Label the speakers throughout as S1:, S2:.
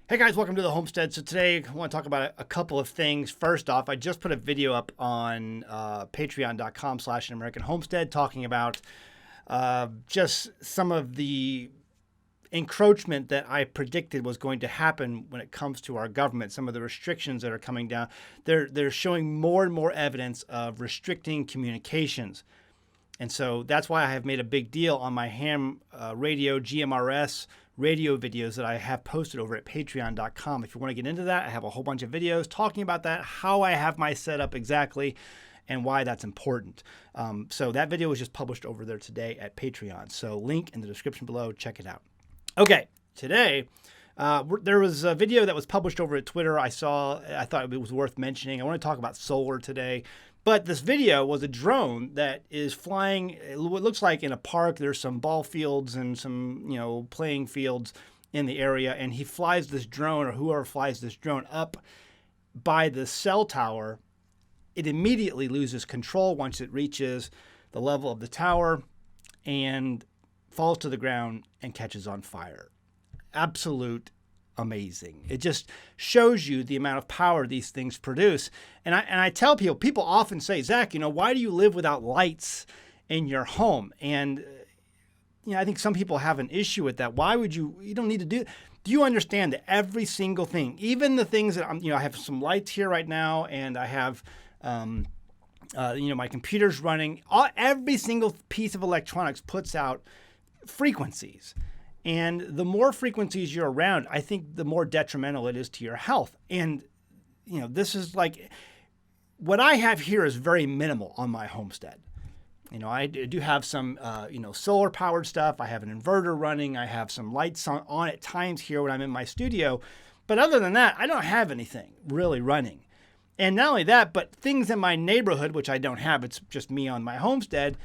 S1: Hey guys, welcome to the Homestead. So today I want to talk about a couple of things. First off, I just put a video up on patreon.com/American Homestead talking about just some of the encroachment that I predicted was going to happen when it comes to our government, some of the restrictions that are coming down. They're showing more and more evidence of restricting communications. And so that's why I have made a big deal on my ham radio, GMRS radio videos that I have posted over at patreon.com. If you want to get into that, I have a whole bunch of videos talking about that, how I have my setup exactly, and why that's important. So that video was just published over there today at Patreon. So link in the description below, check it out. Okay, today there was a video that was published over at Twitter. I thought it was worth mentioning. I want to talk about solar today. But this video was a drone that is flying, what looks like in a park. There's some ball fields and some, playing fields in the area. And he flies this drone, or whoever flies this drone, up by the cell tower. It immediately loses control once it reaches the level of the tower and falls to the ground and catches on fire. Absolute amazing. It just shows you the amount of power these things produce. And I tell people often say, Zach, why do you live without lights in your home? And I think some people have an issue with that. Why would you don't need to do you understand that every single thing, even the things that I have some lights here right now, and I have my computer's running, every single piece of electronics puts out frequencies. And the more frequencies you're around, I think the more detrimental it is to your health. And, this is like what I have here is very minimal on my homestead. I do have some, solar powered stuff. I have an inverter running. I have some lights on at times here when I'm in my studio. But other than that, I don't have anything really running. And not only that, but things in my neighborhood, which I don't have, it's just me on my homestead,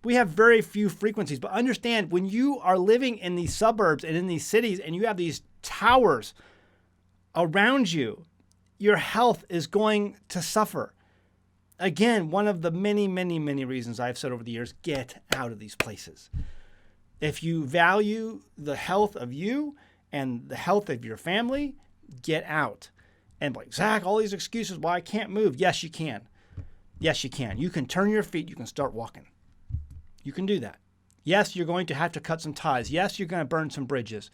S1: we have very few frequencies. But understand, when you are living in these suburbs and in these cities and you have these towers around you, your health is going to suffer. Again, one of the many, many, many reasons I've said over the years, get out of these places. If you value the health of you and the health of your family, get out. And like, Zach, all these excuses why I can't move. Yes, you can. Yes, you can. You can turn your feet. You can start walking. You can do that. Yes, you're going to have to cut some ties. Yes, you're going to burn some bridges.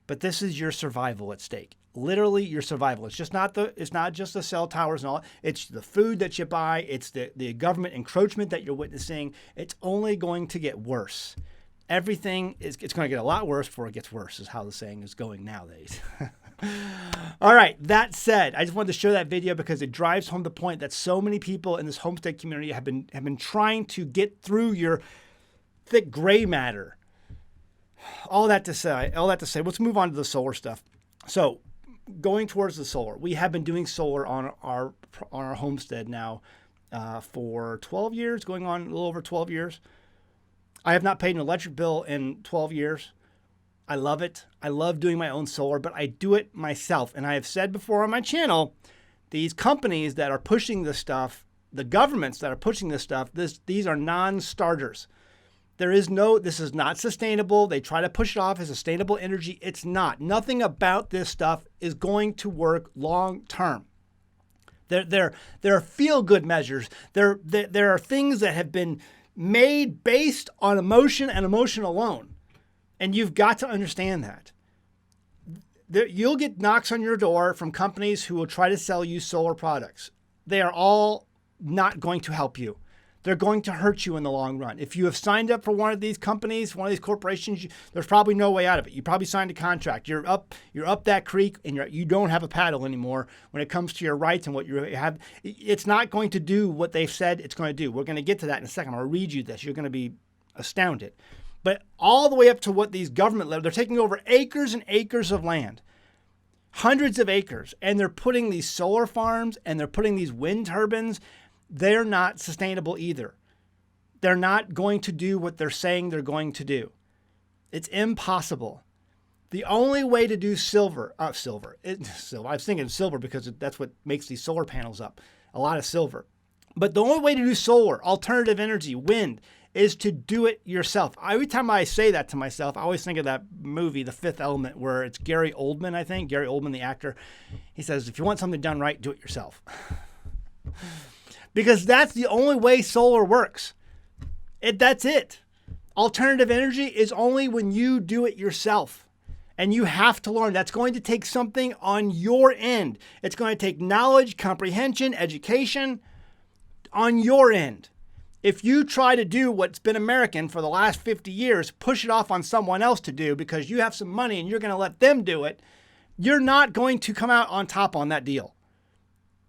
S1: But this is your survival at stake. Literally your survival. It's not just the cell towers and all. It's the food that you buy. It's the government encroachment that you're witnessing. It's only going to get worse. Everything it's going to get a lot worse before it gets worse, is how the saying is going nowadays. All right, that said, I just wanted to show that video because it drives home the point that so many people in this homestead community have been trying to get through your thick gray matter. All that to say, let's move on to the solar stuff. So going towards the solar, we have been doing solar on our homestead now for 12 years, going on a little over 12 years. I have not paid an electric bill in 12 years. I love it. I love doing my own solar, but I do it myself. And I have said before on my channel, these companies that are pushing this stuff, the governments that are pushing this stuff, these are non-starters. This is not sustainable. They try to push it off as sustainable energy. It's not. Nothing about this stuff is going to work long term. There are feel-good measures. There are things that have been made based on emotion and emotion alone. And you've got to understand that. You'll get knocks on your door from companies who will try to sell you solar products. They are all not going to help you. They're going to hurt you in the long run. If you have signed up for one of these companies, one of these corporations, there's probably no way out of it. You probably signed a contract. You're up that creek, and you don't have a paddle anymore when it comes to your rights and what you have. It's not going to do what they've said it's going to do. We're going to get to that in a second. I'll read you this. You're going to be astounded. But all the way up to what these government, they're taking over acres and acres of land, hundreds of acres, and they're putting these solar farms and they're putting these wind turbines. They're not sustainable either. They're not going to do what they're saying they're going to do. It's impossible. The only way to do silver, I was thinking silver because that's what makes these solar panels up, a lot of silver. But the only way to do solar, alternative energy, wind, is to do it yourself. Every time I say that to myself, I always think of that movie, The Fifth Element, where it's Gary Oldman, I think. Gary Oldman, the actor. He says, if you want something done right, do it yourself. Because that's the only way solar works. That's it. Alternative energy is only when you do it yourself. And you have to learn. That's going to take something on your end. It's going to take knowledge, comprehension, education on your end. If you try to do what's been American for the last 50 years, push it off on someone else to do because you have some money and you're going to let them do it, you're not going to come out on top on that deal.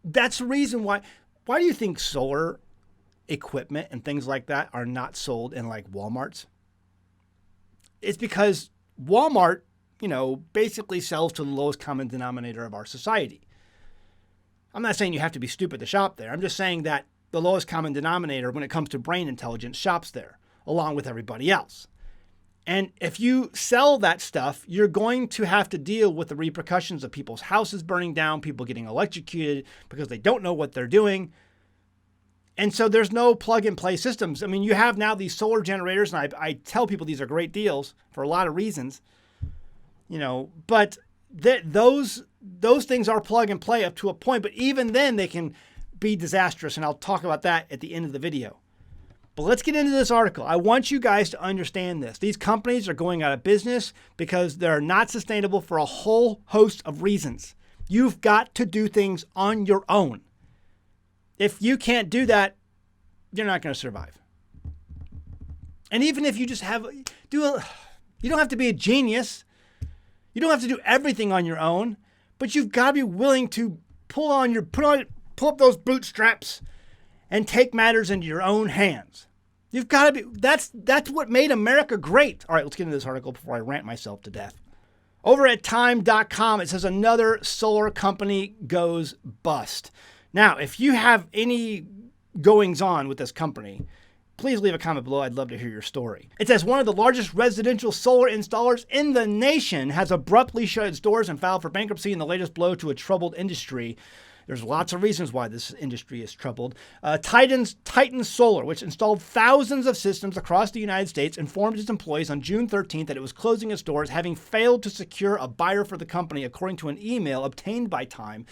S1: That's the reason why. Why do you think solar equipment and things like that are not sold in like Walmarts? It's because Walmart, basically sells to the lowest common denominator of our society. I'm not saying you have to be stupid to shop there. I'm just saying that the lowest common denominator when it comes to brain intelligence shops there, along with everybody else. And if you sell that stuff, you're going to have to deal with the repercussions of people's houses burning down, people getting electrocuted because they don't know what they're doing. And so there's no plug-and-play systems. I mean, you have now these solar generators, and I tell people these are great deals for a lot of reasons. But those things are plug and play up to a point, but even then they can be disastrous, and I'll talk about that at the end of the video. But let's get into this article. I want you guys to understand this. These companies are going out of business because they're not sustainable for a whole host of reasons. You've got to do things on your own. If you can't do that, you're not going to survive. And even if you just you don't have to be a genius. You don't have to do everything on your own, but you've got to be willing to pull up those bootstraps and take matters into your own hands. You've got to be, that's what made America great. All right, let's get into this article before I rant myself to death. Over at time.com, it says another solar company goes bust. Now, if you have any goings on with this company, please leave a comment below. I'd love to hear your story. It says one of the largest residential solar installers in the nation has abruptly shut its doors and filed for bankruptcy in the latest blow to a troubled industry. There's lots of reasons why this industry is troubled. Titan Solar, which installed thousands of systems across the United States, informed its employees on June 13th that it was closing its doors, having failed to secure a buyer for the company, according to an email obtained by Time.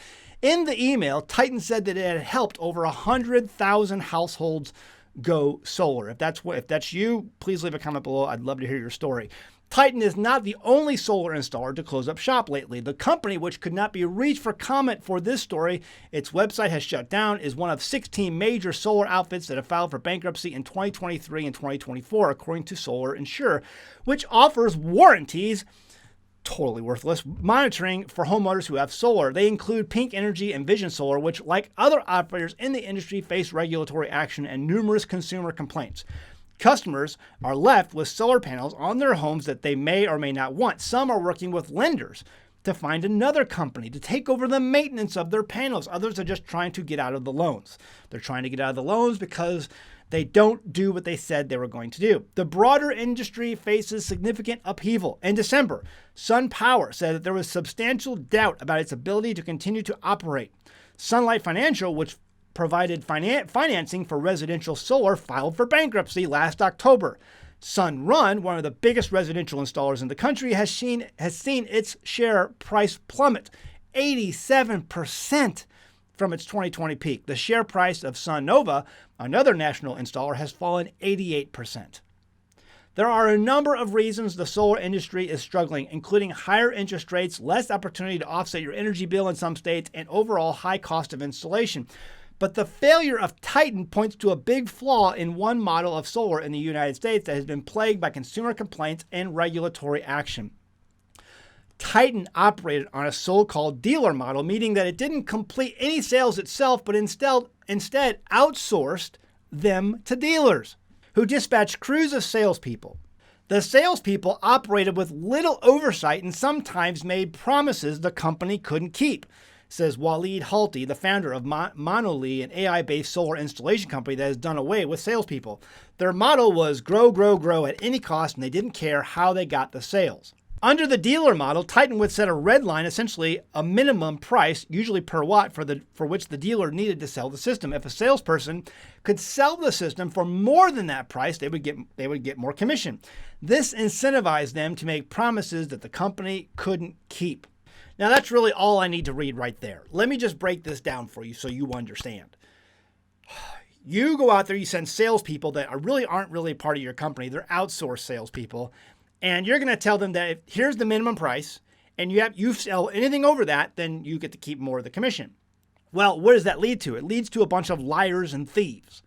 S1: In the email, Titan said that it had helped over 100,000 households go solar. If that's you, please leave a comment below. I'd love to hear your story. Titan is not the only solar installer to close up shop lately. The company, which could not be reached for comment for this story, its website has shut down, is one of 16 major solar outfits that have filed for bankruptcy in 2023 and 2024, according to Solar Insure, which offers warranties, totally worthless, monitoring for homeowners who have solar. They include Pink Energy and Vision Solar, which, like other operators in the industry, face regulatory action and numerous consumer complaints. Customers are left with solar panels on their homes that they may or may not want. Some are working with lenders to find another company to take over the maintenance of their panels. Others are just trying to get out of the loans. They're trying to get out of the loans because they don't do what they said they were going to do. The broader industry faces significant upheaval. In December, SunPower said that there was substantial doubt about its ability to continue to operate. Sunlight Financial, which provided financing for residential solar, filed for bankruptcy last October. Sunrun, one of the biggest residential installers in the country, has seen its share price plummet 87% from its 2020 peak. The share price of SunNova, another national installer, has fallen 88%. There are a number of reasons the solar industry is struggling, including higher interest rates, less opportunity to offset your energy bill in some states, and overall high cost of installation. But the failure of Titan points to a big flaw in one model of solar in the United States that has been plagued by consumer complaints and regulatory action. Titan operated on a so-called dealer model, meaning that it didn't complete any sales itself, but instead outsourced them to dealers, who dispatched crews of salespeople. The salespeople operated with little oversight and sometimes made promises the company couldn't keep, says Waleed Halti, the founder of Monolith, an AI-based solar installation company that has done away with salespeople. Their model was grow, grow, grow at any cost, and they didn't care how they got the sales. Under the dealer model, Titan would set a red line, essentially a minimum price, usually per watt, for which the dealer needed to sell the system. If a salesperson could sell the system for more than that price, they would get more commission. This incentivized them to make promises that the company couldn't keep. Now, that's really all I need to read right there. Let me just break this down for you so you understand. You go out there, you send salespeople that aren't really part of your company. They're outsourced salespeople. And you're going to tell them that here's the minimum price, and you sell anything over that, then you get to keep more of the commission. Well, what does that lead to? It leads to a bunch of liars and thieves.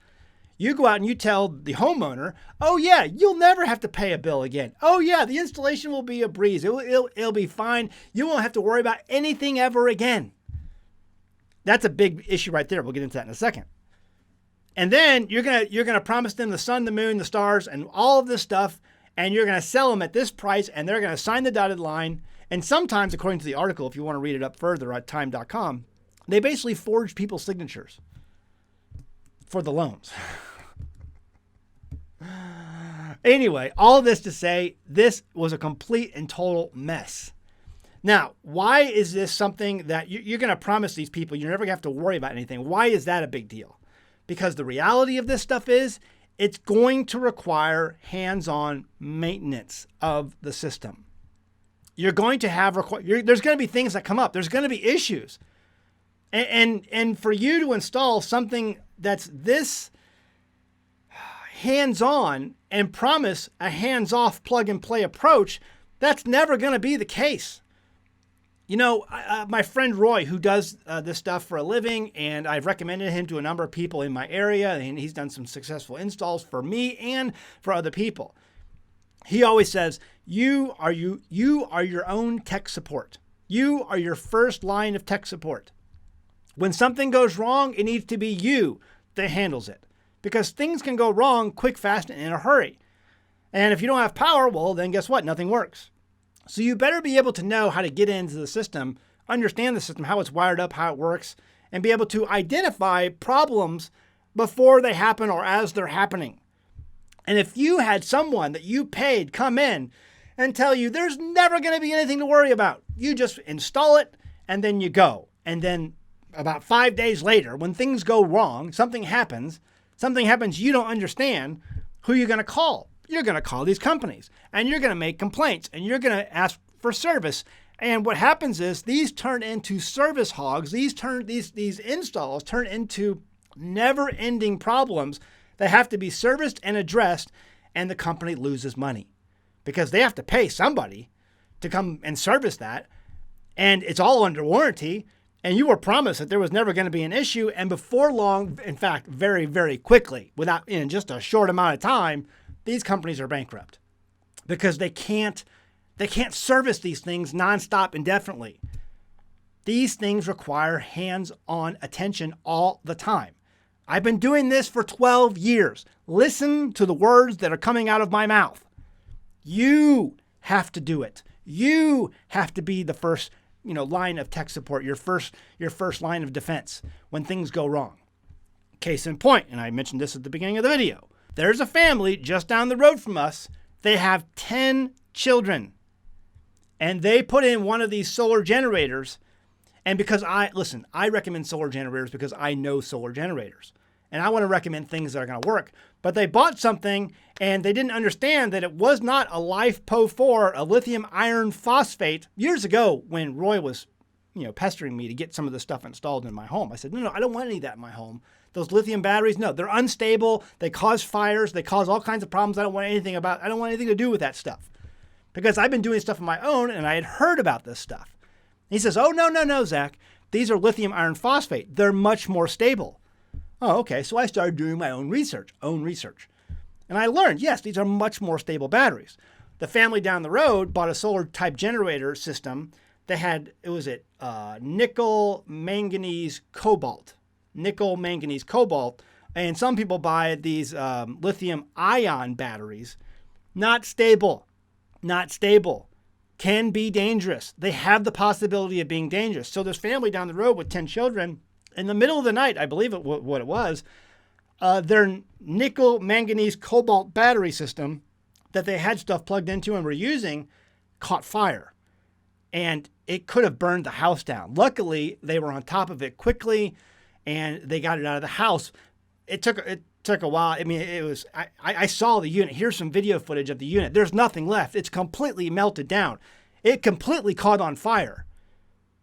S1: You go out and you tell the homeowner, oh yeah, you'll never have to pay a bill again. Oh yeah, the installation will be a breeze. It'll be fine. You won't have to worry about anything ever again. That's a big issue right there. We'll get into that in a second. And then you're gonna promise them the sun, the moon, the stars, and all of this stuff. And you're going to sell them at this price, and they're going to sign the dotted line. And sometimes, according to the article, if you want to read it up further at time.com, they basically forge people's signatures for the loans. Anyway, all this to say, this was a complete and total mess. Now, why is this something that you're going to promise these people you're never going to have to worry about anything? Why is that a big deal? Because the reality of this stuff is, it's going to require hands-on maintenance of the system. You're going to have there's going to be things that come up. There's going to be issues, and for you to install something that's this hands-on and promise a hands-off plug-and-play approach, that's never going to be the case. You know, my friend Roy, who does this stuff for a living, and I've recommended him to a number of people in my area, and he's done some successful installs for me and for other people. He always says, you are your own tech support. You are your first line of tech support. When something goes wrong, it needs to be you that handles it, because things can go wrong quick, fast, and in a hurry. And if you don't have power, well, then guess what? Nothing works. So you better be able to know how to get into the system, understand the system, how it's wired up, how it works, and be able to identify problems before they happen or as they're happening. And if you had someone that you paid come in and tell you there's never going to be anything to worry about, you just install it and then you go. And then about 5 days later, when things go wrong, something happens you don't understand, who are you going to call? You're going to call these companies, and you're going to make complaints, and you're going to ask for service. And what happens is these turn into service hogs. These installs turn into never-ending problems that have to be serviced and addressed, and the company loses money because they have to pay somebody to come and service that, and it's all under warranty. And you were promised that there was never going to be an issue, and before long, in fact, very, very quickly, in just a short amount of time, these companies are bankrupt because they can't service these things nonstop indefinitely. These things require hands-on attention all the time. I've been doing this for 12 years. Listen to the words that are coming out of my mouth. You have to do it. You have to be the first, line of tech support, your first line of defense when things go wrong. Case in point, and I mentioned this at the beginning of the video. There's a family just down the road from us. They have 10 children. And they put in one of these solar generators. And because I recommend solar generators because I know solar generators. And I want to recommend things that are going to work. But they bought something and they didn't understand that it was not a LiFePO4, a lithium iron phosphate. Years ago when Roy was, pestering me to get some of this stuff installed in my home, I said, no, I don't want any of that in my home. Those lithium batteries, no, they're unstable. They cause fires. They cause all kinds of problems. I don't want anything to do with that stuff. Because I've been doing stuff on my own and I had heard about this stuff. He says, oh, no, Zach. These are lithium iron phosphate. They're much more stable. Oh, okay. So I started doing my own research. And I learned, yes, these are much more stable batteries. The family down the road bought a solar type generator system that had, nickel, manganese, cobalt. And some people buy these lithium ion batteries. Not stable. Can be dangerous. They have the possibility of being dangerous. So this family down the road with 10 children, in the middle of the night, I believe what it was, their nickel, manganese, cobalt battery system that they had stuff plugged into and were using caught fire. And it could have burned the house down. Luckily, they were on top of it quickly, and they got it out of the house. It took a while. I mean, it was. I saw the unit. Here's some video footage of the unit. There's nothing left. It's completely melted down. It completely caught on fire.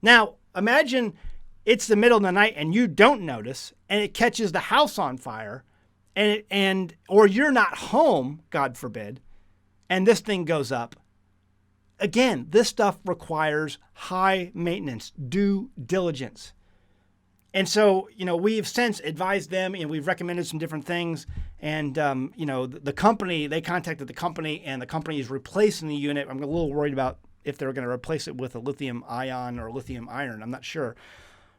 S1: Now, imagine it's the middle of the night and you don't notice, and it catches the house on fire, or you're not home, God forbid, and this thing goes up. Again, this stuff requires high maintenance, due diligence. And so, we've since advised them and we've recommended some different things. And, the company, they contacted the company and the company is replacing the unit. I'm a little worried about if they're going to replace it with a lithium ion or lithium iron. I'm not sure.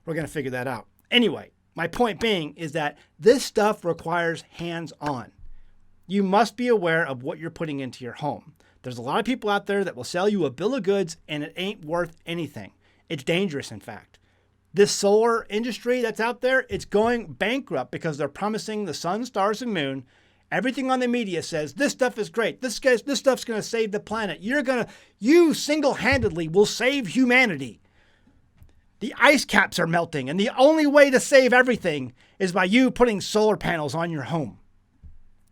S1: We're going to figure that out. Anyway, my point being is that this stuff requires hands-on. You must be aware of what you're putting into your home. There's a lot of people out there that will sell you a bill of goods and it ain't worth anything. It's dangerous, in fact. This solar industry that's out there, it's going bankrupt because they're promising the sun, stars, and moon. Everything on the media says this stuff is great. This stuff's going to save the planet. You single-handedly will save humanity. The ice caps are melting, and the only way to save everything is by you putting solar panels on your home.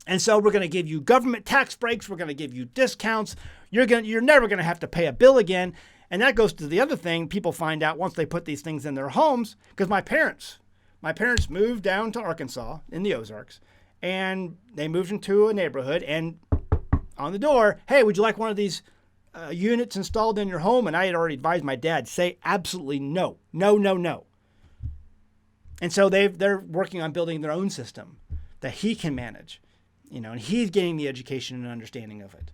S1: And so we're going to give you government tax breaks. We're going to give you discounts. You're never going to have to pay a bill again. And that goes to the other thing people find out once they put these things in their homes. Because my parents moved down to Arkansas in the Ozarks, and they moved into a neighborhood, and on the door, hey, would you like one of these units installed in your home? And I had already advised my dad, say absolutely no, no, no, no. And so they're working on building their own system that he can manage. And he's getting the education and understanding of it.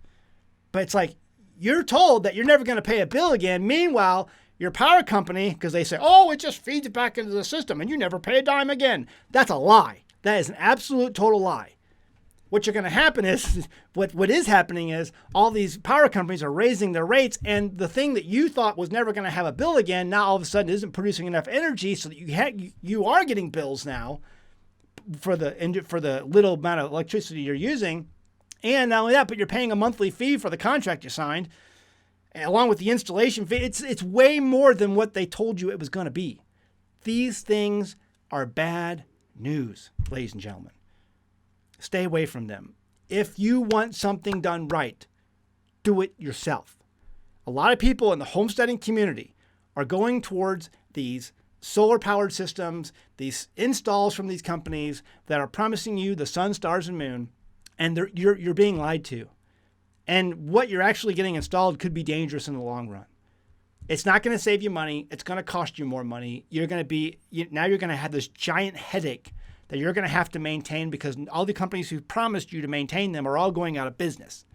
S1: But it's like, you're told that you're never going to pay a bill again. Meanwhile, your power company, because they say, oh, it just feeds it back into the system and you never pay a dime again. That's a lie. That is an absolute total lie. What you're going to happen is, what is happening is all these power companies are raising their rates, and the thing that you thought was never going to have a bill again, now all of a sudden isn't producing enough energy so that you are getting bills now for the little amount of electricity you're using. And not only that, but you're paying a monthly fee for the contract you signed, along with the installation fee. It's way more than what they told you it was going to be. These things are bad news, ladies and gentlemen. Stay away from them. If you want something done right, do it yourself. A lot of people in the homesteading community are going towards these solar-powered systems, these installs from these companies that are promising you the sun, stars, and moon, and you're being lied to. And what you're actually getting installed could be dangerous in the long run. It's not going to save you money. It's going to cost you more money. Now you're going to have this giant headache that you're going to have to maintain because all the companies who promised you to maintain them are all going out of business.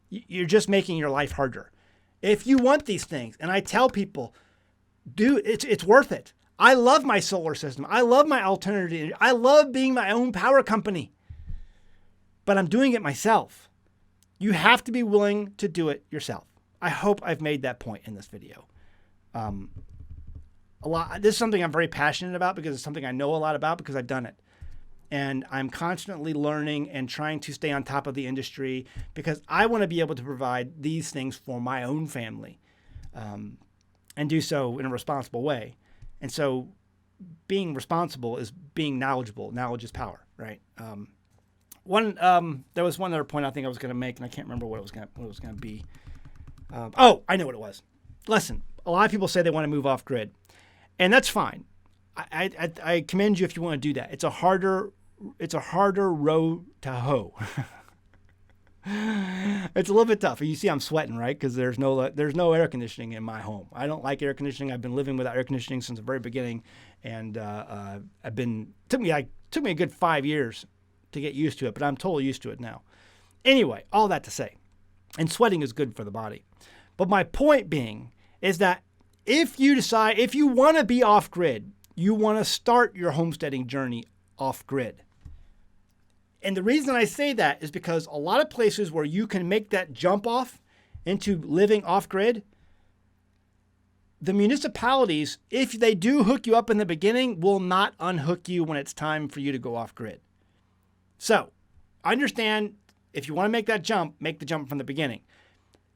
S1: You're just making your life harder. If you want these things, and I tell people, dude, it's worth it. I love my solar system. I love my alternative. I love being my own power company. But I'm doing it myself. You have to be willing to do it yourself. I hope I've made that point in this video. This is something I'm very passionate about because it's something I know a lot about because I've done it. And I'm constantly learning and trying to stay on top of the industry because I want to be able to provide these things for my own family and do so in a responsible way. And so being responsible is being knowledgeable. Knowledge is power, right? There was one other point I think I was going to make, and I can't remember what it was going to be. I know what it was. Listen, a lot of people say they want to move off grid, and that's fine. I commend you if you want to do that. It's a harder row to hoe. It's a little bit tough. You see, I'm sweating, right? Because there's no air conditioning in my home. I don't like air conditioning. I've been living without air conditioning since the very beginning, and took me a good 5 years to get used to it, but I'm totally used to it now. Anyway, all that to say, and sweating is good for the body. But my point being is that if you want to be off grid, you want to start your homesteading journey off grid. And the reason I say that is because a lot of places where you can make that jump off into living off grid, the municipalities, if they do hook you up in the beginning, will not unhook you when it's time for you to go off grid. So understand, if you want to make that jump, make the jump from the beginning.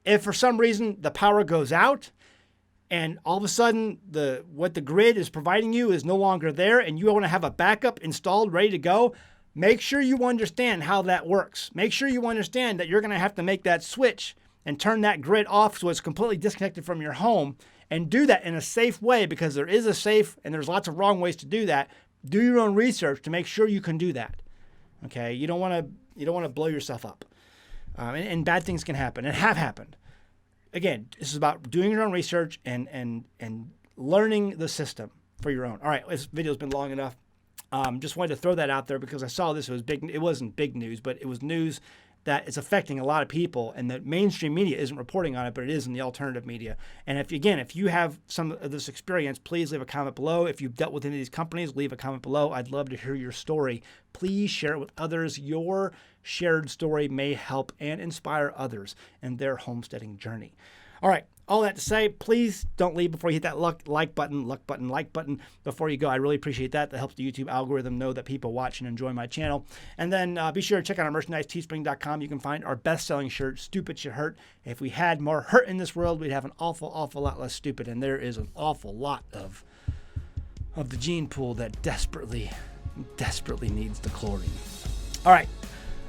S1: If for some reason the power goes out and all of a sudden what the grid is providing you is no longer there and you want to have a backup installed, ready to go, make sure you understand how that works. Make sure you understand that you're going to have to make that switch and turn that grid off so it's completely disconnected from your home, and do that in a safe way, because there is a safe and there's lots of wrong ways to do that. Do your own research to make sure you can do that. Okay, you don't want to blow yourself up, and bad things can happen and have happened. Again, this is about doing your own research and learning the system for your own. All right, this video's been long enough. Just wanted to throw that out there because I saw this. It was big. It wasn't big news, but it was news that is affecting a lot of people, and the mainstream media isn't reporting on it, but it is in the alternative media. And if you have some of this experience, please leave a comment below. If you've dealt with any of these companies, leave a comment below. I'd love to hear your story. Please share it with others. Your shared story may help and inspire others in their homesteading journey. All right. All that to say, please don't leave before you hit that like button before you go. I really appreciate that. That helps the YouTube algorithm know that people watch and enjoy my channel. And then be sure to check out our merchandise, teespring.com. You can find our best-selling shirt, Stupid Should Hurt. If we had more hurt in this world, we'd have an awful lot less stupid. And there is an awful lot of the gene pool that desperately needs the chlorine. All right,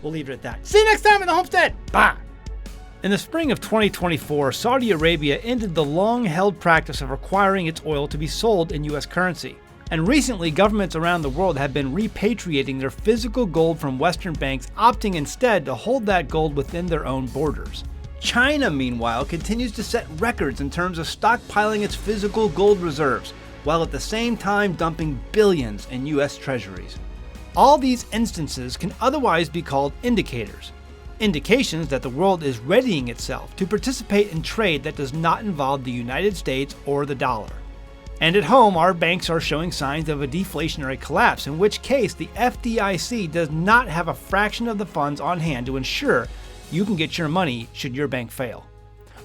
S1: we'll leave it at that. See you next time in the homestead. Bye. In the spring of 2024, Saudi Arabia ended the long-held practice of requiring its oil to be sold in U.S. currency. And recently, governments around the world have been repatriating their physical gold from Western banks, opting instead to hold that gold within their own borders. China, meanwhile, continues to set records in terms of stockpiling its physical gold reserves, while at the same time dumping billions in U.S. treasuries. All these instances can otherwise be called indicators. Indications that the world is readying itself to participate in trade that does not involve the United States or the dollar. And at home, our banks are showing signs of a deflationary collapse, in which case the FDIC does not have a fraction of the funds on hand to ensure you can get your money should your bank fail.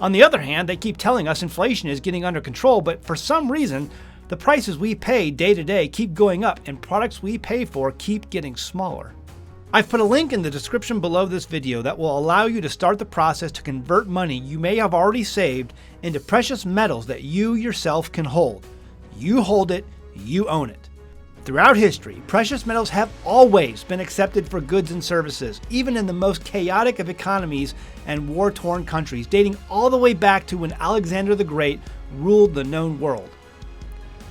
S1: On the other hand, they keep telling us inflation is getting under control, but for some reason, the prices we pay day to day keep going up and products we pay for keep getting smaller. I've put a link in the description below this video that will allow you to start the process to convert money you may have already saved into precious metals that you yourself can hold. You hold it, you own it. Throughout history, precious metals have always been accepted for goods and services, even in the most chaotic of economies and war-torn countries, dating all the way back to when Alexander the Great ruled the known world.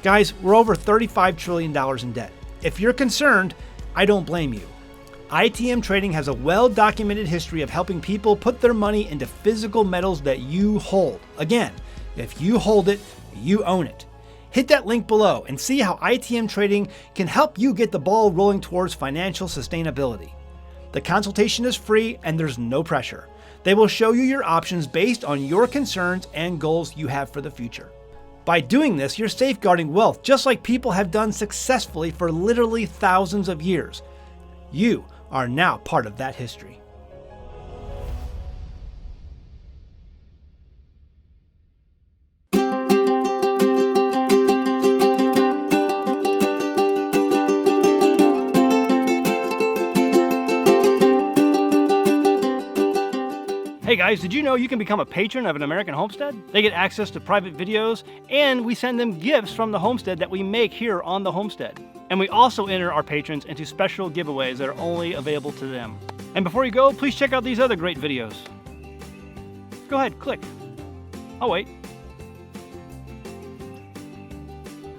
S1: Guys, we're over $35 trillion in debt. If you're concerned, I don't blame you. ITM Trading has a well-documented history of helping people put their money into physical metals that you hold. Again, if you hold it, you own it. Hit that link below and see how ITM Trading can help you get the ball rolling towards financial sustainability. The consultation is free and there's no pressure. They will show you your options based on your concerns and goals you have for the future. By doing this, you're safeguarding wealth just like people have done successfully for literally thousands of years. You are now part of that history. Hey guys, did you know you can become a patron of an American Homestead? They get access to private videos, and we send them gifts from the homestead that we make here on the homestead. And we also enter our patrons into special giveaways that are only available to them. And before you go, please check out these other great videos. Go ahead, click. Oh wait.